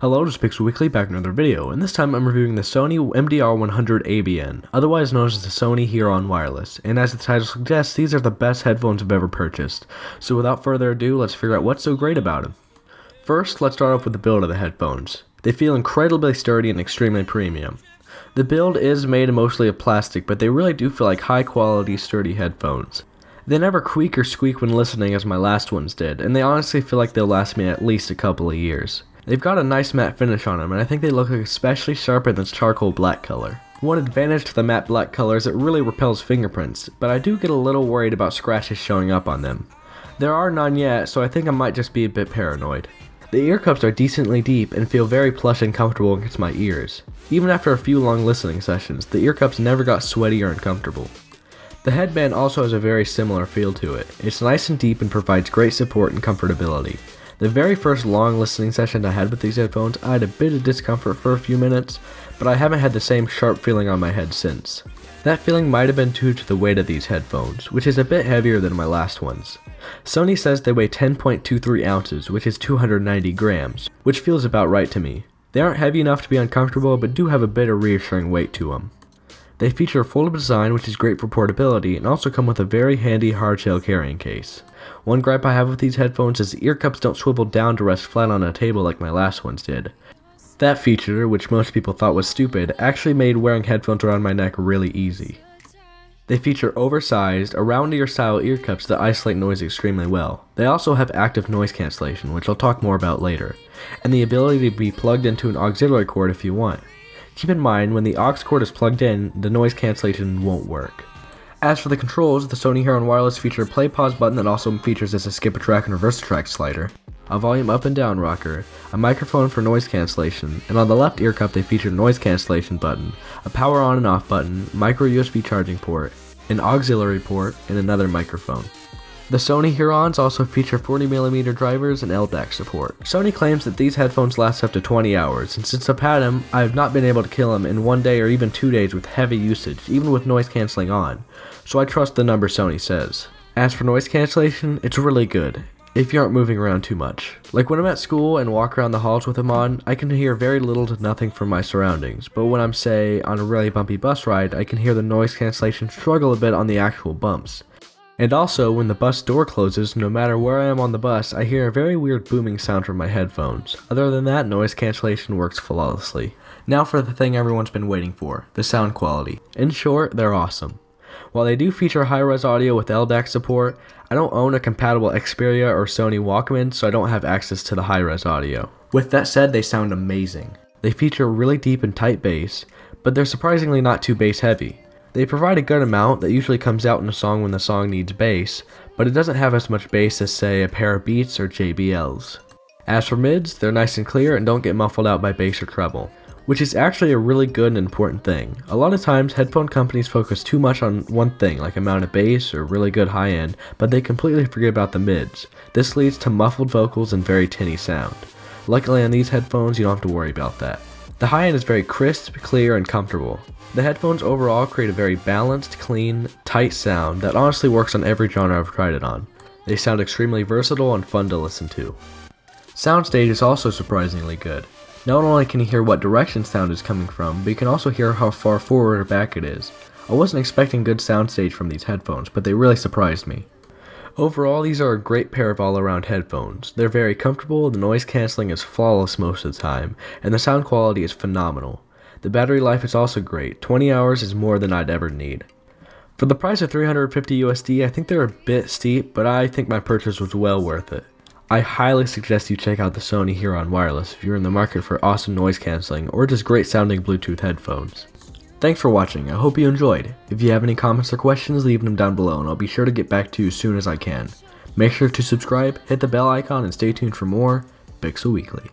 Hello, this is Pixel Weekly, back in another video, and this time I'm reviewing the Sony MDR-100ABN, otherwise known as the Sony H.ear wireless, and as the title suggests, these are the best headphones I've ever purchased. So without further ado, let's figure out what's so great about them. First, let's start off with the build of the headphones. They feel incredibly sturdy and extremely premium. The build is made mostly of plastic, but they really do feel like high quality, sturdy headphones. They never creak or squeak when listening as my last ones did, and they honestly feel like they'll last me at least a couple of years. They've got a nice matte finish on them, and I think they look especially sharp in this charcoal black color. One advantage to the matte black color is it really repels fingerprints, but I do get a little worried about scratches showing up on them. There are none yet, so I think I might just be a bit paranoid. The ear cups are decently deep and feel very plush and comfortable against my ears. Even after a few long listening sessions, the ear cups never got sweaty or uncomfortable. The headband also has a very similar feel to it. It's nice and deep and provides great support and comfortability. The very first long listening session I had with these headphones, I had a bit of discomfort for a few minutes, but I haven't had the same sharp feeling on my head since. That feeling might have been due to the weight of these headphones, which is a bit heavier than my last ones. Sony says they weigh 10.23 ounces, which is 290 grams, which feels about right to me. They aren't heavy enough to be uncomfortable, but do have a bit of reassuring weight to them. They feature a foldable design, which is great for portability, and also come with a very handy hardshell carrying case. One gripe I have with these headphones is the ear cups don't swivel down to rest flat on a table like my last ones did. That feature, which most people thought was stupid, actually made wearing headphones around my neck really easy. They feature oversized, around-ear style ear cups that isolate noise extremely well. They also have active noise cancellation, which I'll talk more about later, and the ability to be plugged into an auxiliary cord if you want. Keep in mind, when the aux cord is plugged in, the noise cancellation won't work. As for the controls, the Sony H.ear wireless feature a play-pause button that also features as a skip-a-track and reverse-a-track slider, a volume up and down rocker, a microphone for noise cancellation, and on the left ear cup they feature a noise cancellation button, a power on and off button, micro USB charging port, an auxiliary port, and another microphone. The Sony H.ear also feature 40mm drivers and LDAC support. Sony claims that these headphones last up to 20 hours, and since I've had them, I have not been able to kill them in one day or even 2 days with heavy usage, even with noise cancelling on, so I trust the number Sony says. As for noise cancellation, it's really good, if you aren't moving around too much. Like when I'm at school and walk around the halls with them on, I can hear very little to nothing from my surroundings, but when I'm, say, on a really bumpy bus ride, I can hear the noise cancellation struggle a bit on the actual bumps. And also, when the bus door closes, no matter where I am on the bus, I hear a very weird booming sound from my headphones. Other than that, noise cancellation works flawlessly. Now for the thing everyone's been waiting for, the sound quality. In short, they're awesome. While they do feature high-res audio with LDAC support, I don't own a compatible Xperia or Sony Walkman, so I don't have access to the high-res audio. With that said, they sound amazing. They feature a really deep and tight bass, but they're surprisingly not too bass heavy. They provide a good amount that usually comes out in a song when the song needs bass, but it doesn't have as much bass as, say, a pair of Beats or JBLs. As for mids, they're nice and clear and don't get muffled out by bass or treble, which is actually a really good and important thing. A lot of times, headphone companies focus too much on one thing, like amount of bass or really good high-end, but they completely forget about the mids. This leads to muffled vocals and very tinny sound. Luckily on these headphones, you don't have to worry about that. The high-end is very crisp, clear, and comfortable. The headphones overall create a very balanced, clean, tight sound that honestly works on every genre I've tried it on. They sound extremely versatile and fun to listen to. Soundstage is also surprisingly good. Not only can you hear what direction sound is coming from, but you can also hear how far forward or back it is. I wasn't expecting good soundstage from these headphones, but they really surprised me. Overall, these are a great pair of all-around headphones. They're very comfortable, the noise cancelling is flawless most of the time, and the sound quality is phenomenal. The battery life is also great. 20 hours is more than I'd ever need. For the price of $350 USD, I think they're a bit steep, but I think my purchase was well worth it. I highly suggest you check out the Sony H.ear wireless if you're in the market for awesome noise cancelling or just great sounding Bluetooth headphones. Thanks for watching, I hope you enjoyed. If you have any comments or questions, leave them down below and I'll be sure to get back to you as soon as I can. Make sure to subscribe, hit the bell icon, and stay tuned for more Pixel Weekly.